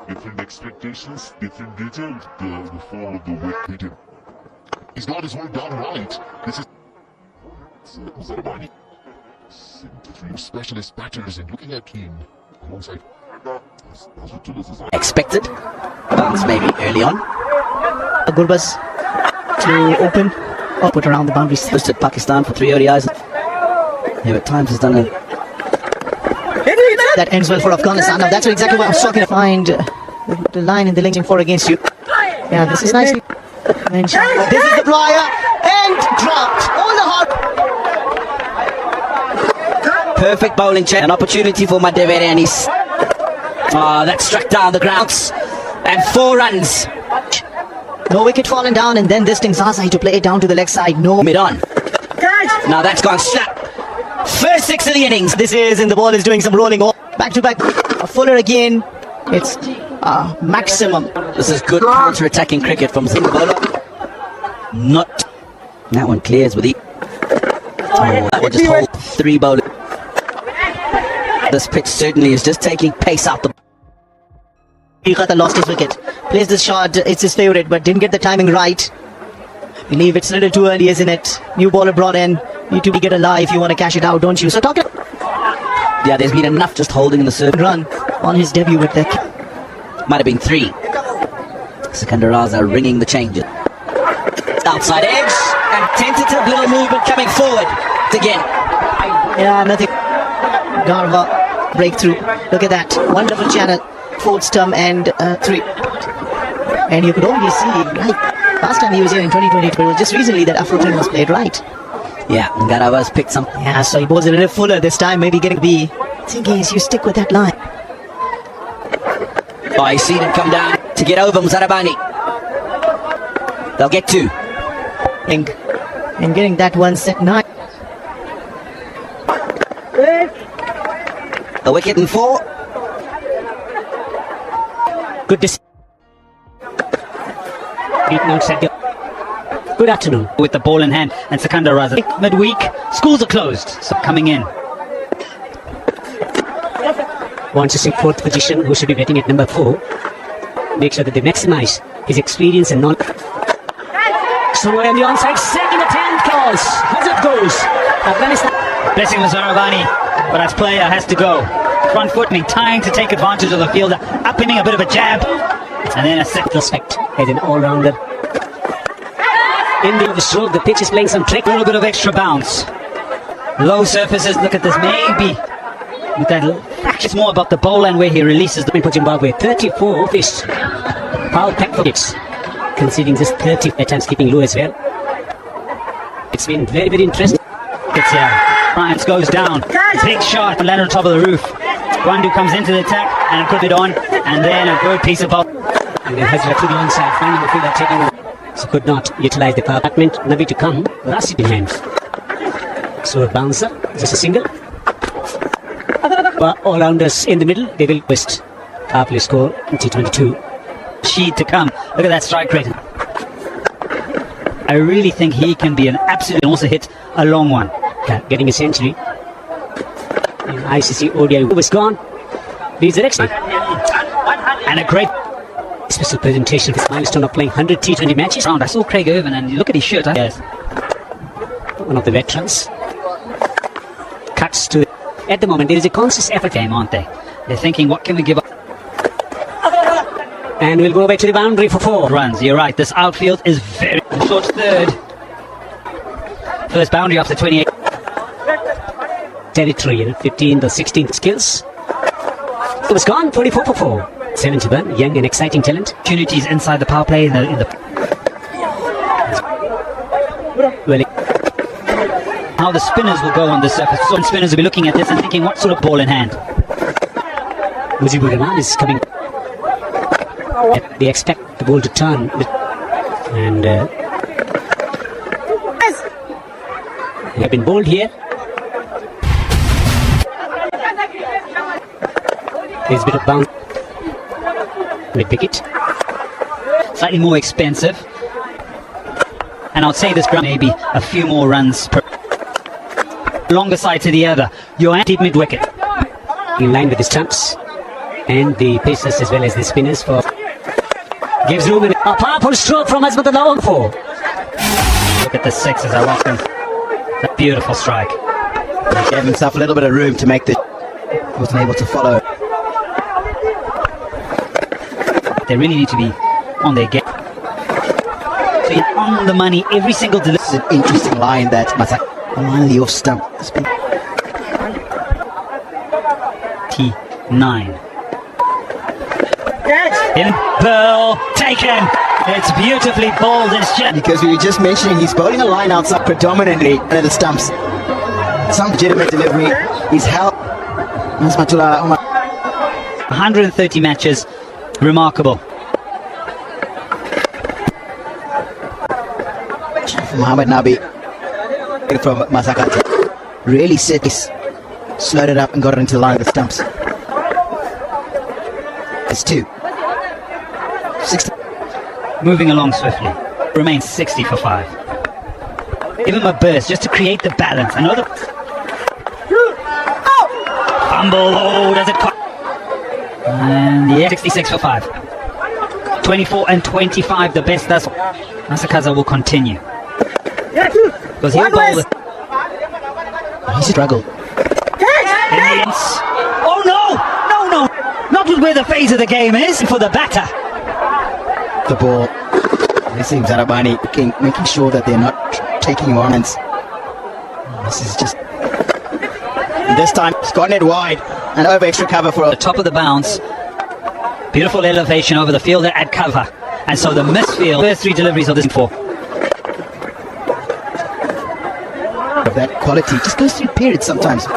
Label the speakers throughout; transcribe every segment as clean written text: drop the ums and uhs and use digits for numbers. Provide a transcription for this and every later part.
Speaker 1: different expectations, different result. The fall of the wicket. He's got his work done right. This is Zimbabwe. Three specialist batters, and looking at him alongside.
Speaker 2: Expected. Bounce maybe early on.
Speaker 3: Gurbaz to open. Put around the boundaries.
Speaker 2: Hosted Pakistan for 3 ODIs. Yeah, at times has done a...
Speaker 3: That ends well for Afghanistan. Now that's exactly what I was talking to find the line in the linking for against you. Yeah, this is nicely mentioned. This is the flyer and dropped on the hard.
Speaker 2: Perfect bowling check. An opportunity for Madevere, and he's... that struck down the grounds. And 4 runs.
Speaker 3: No wicket fallen down, and then this thing Zaza to play it down to the leg side. No
Speaker 2: mid on. Now that's gone slap. First 6 of the innings.
Speaker 3: This is, and the ball is doing some rolling. Back to back. Fuller again. It's maximum.
Speaker 2: This is good counter-attacking cricket from Zimbabwe. Not. That one clears with the... Oh, that would just hold 3 bowlers. This pitch certainly is just taking pace out the...
Speaker 3: Kata lost his wicket. Plays this shot, it's his favourite, but didn't get the timing right. Believe it's a little too early, isn't it? New bowler brought in. Need to get a lie if you want to cash it out, don't you? So talk it.
Speaker 2: Yeah, there's been enough just holding in the serve.
Speaker 3: Run on his debut with that.
Speaker 2: Might have been 3. Sikandar Raza ringing the changes. Outside edge, and tentative little movement coming forward again.
Speaker 3: Yeah, nothing. Garva breakthrough. Look at that. Wonderful channel. 4th stump and 3. And you could only see, right, last time he was here in 2020, but it was just recently that Afro was played right.
Speaker 2: Yeah, Garava's picked some.
Speaker 3: Yeah, so he bowls a little fuller this time, maybe getting B. Thinking is you stick with that line.
Speaker 2: Oh, I see them come down to get over Muzarabani. They'll get 2.
Speaker 3: And getting that one set 9.
Speaker 2: A wicket and 4.
Speaker 3: Good decision.
Speaker 4: Good afternoon. With the ball in hand and Sikandar Raza. Midweek, schools are closed, so coming in. Wants to seek 4th position, who should be batting at number 4. Make sure that they maximize his experience and knowledge. Somewhere on the onside, second attempt calls. As it goes. Afghanistan. Blessing Muzarabani, but as player has to go. Front foot, trying to take advantage of the fielder, upping a bit of a jab, and then a set respect as an all-rounder. In the stroke, the pitch is playing some trick. A little bit of extra bounce. Low surfaces, look at this, maybe. With that, it's more about the bowl and where he releases the for Zimbabwe. 34 fish. Foul pack for hits. Conceding just 30 attempts, keeping low as well. It's been very, very interesting. It's Bryant goes down. Big shot, land on top of the roof. Gwandu comes into the attack and put it on, and then a good piece of ball. And then Hazra to the onside, finding the fielder taking over. So could not utilize the power. That meant Navi to come. Rashid in hand. So a bouncer, just a single. But all rounders in the middle, they will twist. Powerfully score in T22. Sheed to come. Look at that strike rate. I really think he can be an absolute, also hit a long one. Getting a century. ICC ODI was gone. Leads the next one. And a great special presentation of this milestone of playing 100 T20 matches. I saw Craig Irvin, and you look at his shirt. Yes. One of the veterans. Cuts to... At the moment, there is a conscious effort game, aren't they? They're thinking, what can we give up? And we'll go back to the boundary for 4 runs. You're right, this outfield is very short. 3rd. First boundary after 28. Territory, 15th or 16th skills. It was gone, 24 for 4. 71, young and exciting talent. Opportunities inside the power play in the well, how the spinners will go on this surface. Some spinners will be looking at this and thinking, what sort of ball in hand? Mujibur Rahman is coming. They expect the ball to turn, and they have been bowled here. There's a bit of bounce. Mid-wicket. Slightly more expensive. And I'd say this ground maybe a few more runs per longer side to the other. You're at deep mid-wicket. In line with his stumps. And the pacers as well as the spinners for gives room in a powerful stroke from Azmat Al for. Look at the sixes are walking. A beautiful strike.
Speaker 3: He gave himself a little bit of room to make the. Wasn't able to follow.
Speaker 4: They really need to be on their game. So on the money every single delivery.
Speaker 3: It's an interesting line that Masaka. A line of the off stump.
Speaker 4: T9. In ball taken. It's beautifully bowled. It's just
Speaker 3: Because we were just mentioning he's bowling a line outside predominantly under the stumps. Some legitimate delivery. He's held.
Speaker 4: 130 matches. Remarkable.
Speaker 3: Muhammad Nabi from Masaka really set this, slowed it up and got it into the line of the stumps. It's 2. 60.
Speaker 4: Moving along swiftly. Remains 60 for 5. Give him a burst just to create the balance. Another fumble. Oh, does it cut? And yeah, 66 for 5. 24 and 25, the best thus. Masakaza will continue. Because he'll bowl it.
Speaker 3: He struggled.
Speaker 4: Oh no! No! Not with where the phase of the game is for the batter.
Speaker 3: The ball. This seems Zarabani making sure that they're not taking him on. And this is just. And this time, it's gotten it wide and over extra cover for
Speaker 4: The top of the bounce. Beautiful elevation over the fielder at cover. And so the misfield. First 3 deliveries of this 4.
Speaker 3: that quality. Just goes through periods sometimes.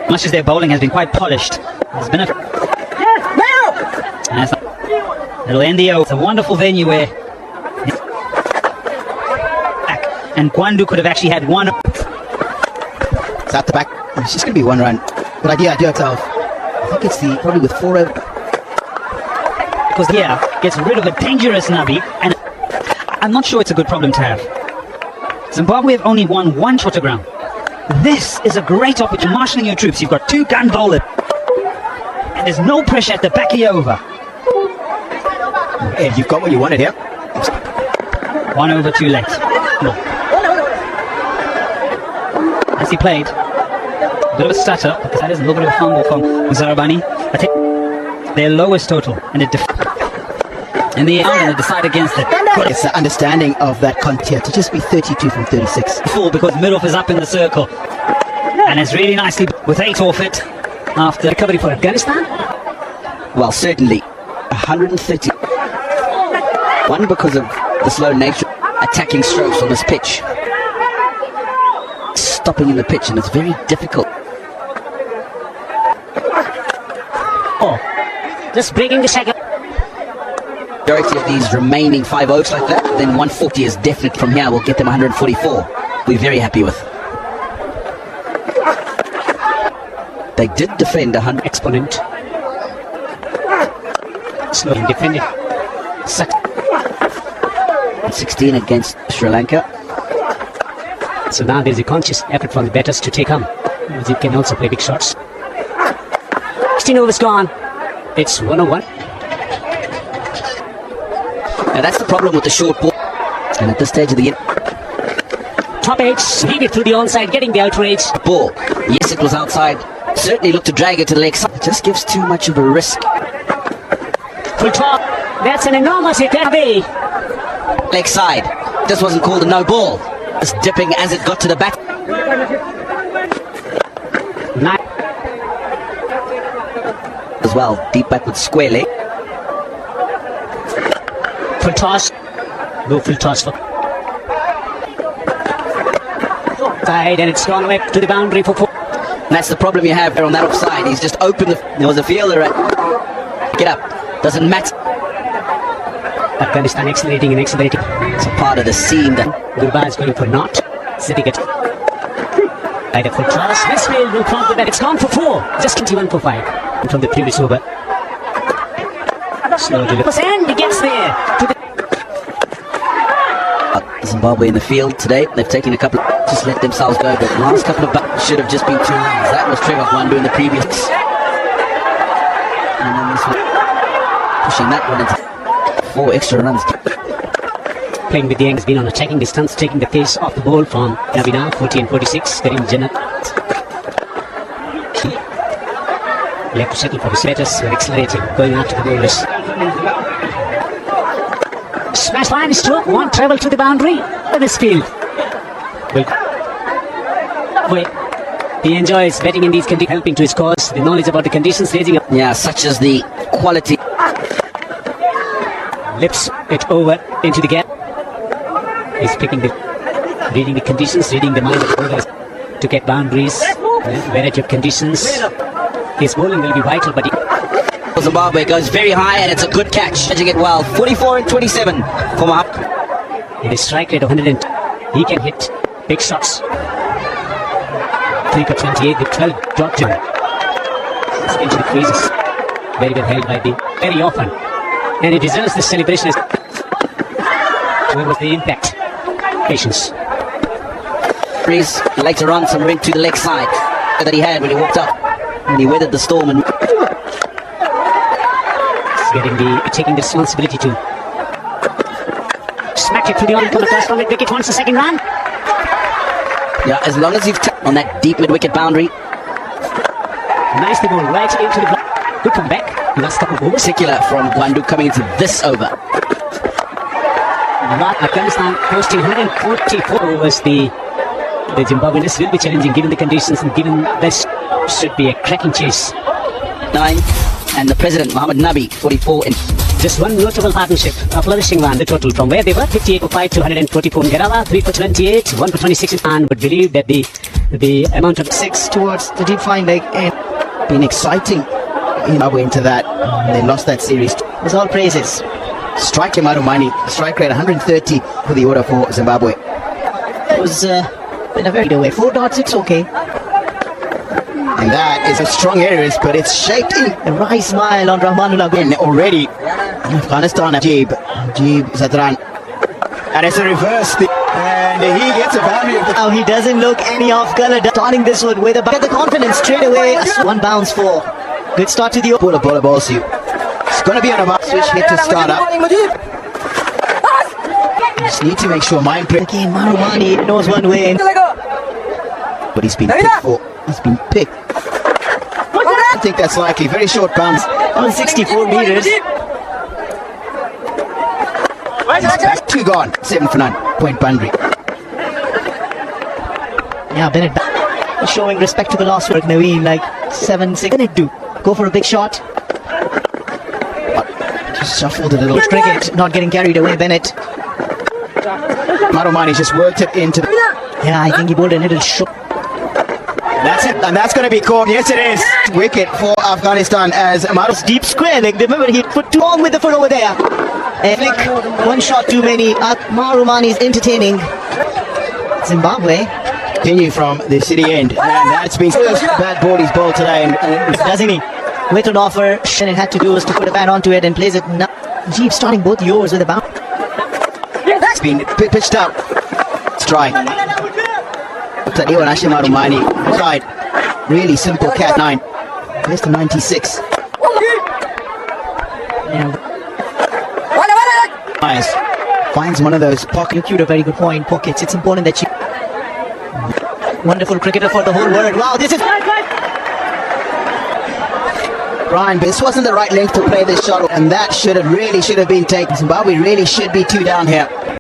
Speaker 4: Much as their bowling has been quite polished, there's been a... It'll end the over. It's a wonderful venue where... And Gwandu could have actually had one...
Speaker 3: It's out the back. It's just going to be 1 run. But I do yourself. I think it's probably with 4 over.
Speaker 4: Because gets rid of a dangerous Nabi, and I'm not sure it's a good problem to have. Zimbabwe have only won 1 shot to ground. This is a great opportunity. Marshalling your troops. You've got 2 gun bowlers, and there's no pressure at the back of your over.
Speaker 3: Hey, you've got what you wanted here.
Speaker 4: 1 over too late. No. As he played, a bit of a stutter, but that is a little bit of a fumble from Zarabani. I think their lowest total, and it in the end, and they decide against it.
Speaker 3: It's the understanding of that content to just be 32 from 36.
Speaker 4: Full because Middleoff is up in the circle, and it's really nicely with 8 off it after recovery for Afghanistan.
Speaker 2: Well, certainly 130. One, because of the slow nature attacking strokes on this pitch. Stopping in the pitch, and it's very difficult.
Speaker 4: Just breaking the second.
Speaker 2: Majority of these remaining 5 overs like that, then 140 is definite from here. We'll get them 144. We're very happy with. They did defend 100
Speaker 4: Exponent. Slow and defended.
Speaker 2: 16 against Sri Lanka.
Speaker 4: So now there's a conscious effort from the batters to take on. They can also play big shots. 16 overs gone. It's 101.
Speaker 2: Now that's the problem with the short ball. And at this stage of the
Speaker 4: Top 8, lead it through the onside, getting the outrage.
Speaker 2: ball, yes, it was outside. Certainly looked to drag it to the leg side. It just gives too much of a risk.
Speaker 4: Full top. That's an enormous hit. Away.
Speaker 2: Leg side. This wasn't called a no ball. It's dipping as it got to the back.
Speaker 4: 9.
Speaker 2: As well, deep backward square leg.
Speaker 4: Full toss. No full toss for side, and it's gone away to the boundary for 4.
Speaker 2: And that's the problem you have there on that offside. He's just opened there was a fielder at get up. Doesn't matter.
Speaker 4: Afghanistan accelerating and accelerating.
Speaker 2: It's a part of the scene that
Speaker 4: Gurba is going for not. Sitting it. Right at full toss. Westfield will prompt that. It's gone for 4. Just 21 for 5. From the previous over. Slow delivery. And he gets there. To the
Speaker 2: Zimbabwe in the field today. They've taken a couple just let themselves go. The last couple of should have just been 2 runs. That was Trevor Gwandu in the previous. And then this one, pushing that one into 4 extra runs.
Speaker 4: Playing with the young has been on attacking distance, taking the pace off the ball from Nabina, 40 and 46, getting Jannat. Left to settle for the status, we're accelerating, going after the bowlers. Smash line stroke, one travel to the boundary, in this field. Wait. He enjoys betting in these conditions, helping to his cause, the knowledge about the conditions, raising up.
Speaker 2: Yeah, such as the quality.
Speaker 4: Lifts it over into the gap. He's reading the conditions, reading the mind of the bowlers to get boundaries, variety of conditions. His bowling will be vital, but
Speaker 2: Zimbabwe goes very high and it's a good catch. Catching it well. 44 and 27 for Mohammed.
Speaker 4: With a strike rate of 100, he can hit big shots. 3 for 28 with 12 dropped him. Into the creases. Very well held by the very often. And it deserves this celebration. Where was the impact? Patience.
Speaker 2: Breeze like to run some wind to the leg side that he had when he walked up. And he weathered the storm and
Speaker 4: taking the responsibility to smack it to the on-corner across from mid-wicket once the second run.
Speaker 2: Yeah, as long as you've on that deep mid-wicket boundary.
Speaker 4: Nicely ball right into the block. Good comeback. Last couple of overs.
Speaker 2: Particular from Gwandu coming into this over.
Speaker 4: Afghanistan posting 144 overs. The Zimbabweans will be challenging given the conditions and given this should be a cracking chase.
Speaker 2: 9 and the president Mohammed Nabi 44 and
Speaker 4: just one notable partnership, a flourishing one. The total from where they were 58 for 5 to 144 in Kerala, 3 for 28, 1 for 26 and would believe that the amount of
Speaker 3: 6 towards the deep fine leg and been exciting Zimbabwe into that. They lost that series. It was all praises.
Speaker 2: Strike Marumani, strike rate 130 for the order for Zimbabwe.
Speaker 3: It was in a very good way. 4 dots, it's okay.
Speaker 2: And that is a strong areas, but it's shaped in.
Speaker 3: A wry smile on Rahmanullah
Speaker 2: And already Afghanistan Ajib Zadran. And it's a reverse and he gets a boundary.
Speaker 3: Now he doesn't look any off color. Starting this one with get the confidence straight away. 1 bounce for. Good start to the
Speaker 2: bowler balls you. It's gonna be on a switch hit to start up. Just need to make sure mind break.
Speaker 3: Again, Marumani knows one way.
Speaker 2: But he's been picked for. He's been picked. I think that's likely. Very short bounce.
Speaker 3: 164 meters.
Speaker 2: Back 2 gone. 7 for 9. Point boundary.
Speaker 3: Yeah, Bennett showing respect to the last work. Naveen, like 7-6. Bennett do. Go for a big shot.
Speaker 2: Just shuffled a little.
Speaker 3: Cricket, not getting carried away, Bennett.
Speaker 2: Marumani just worked it into the...
Speaker 3: Yeah, I think he bowled a little short.
Speaker 2: That's it, and that's going to be caught. Yes, it is. Wicket for Afghanistan as Maru's
Speaker 3: deep square leg. Remember, he put 2 on with the foot over there. Flick, 1 shot too many. Marumani is entertaining. Zimbabwe
Speaker 2: continue from the city end, and that's been first bad ball he's bowled today. And
Speaker 3: doesn't he? With an offer, and it had to do was to put a bat onto it and plays it. Jeep starting both yours with a bounce.
Speaker 2: It's been pitched up. Strike. Tadiwa Hashim Marumani tried. Really simple cat 9. Just to 96.
Speaker 3: Yeah.
Speaker 2: Nice. Finds one of those pockets.
Speaker 3: You a very good point. Pockets. It's important that you. Wonderful cricketer for the whole world. Wow, this is.
Speaker 2: Brian, this wasn't the right length to play this shot, and that should have been taken. Zimbabwe really should be 2 down here.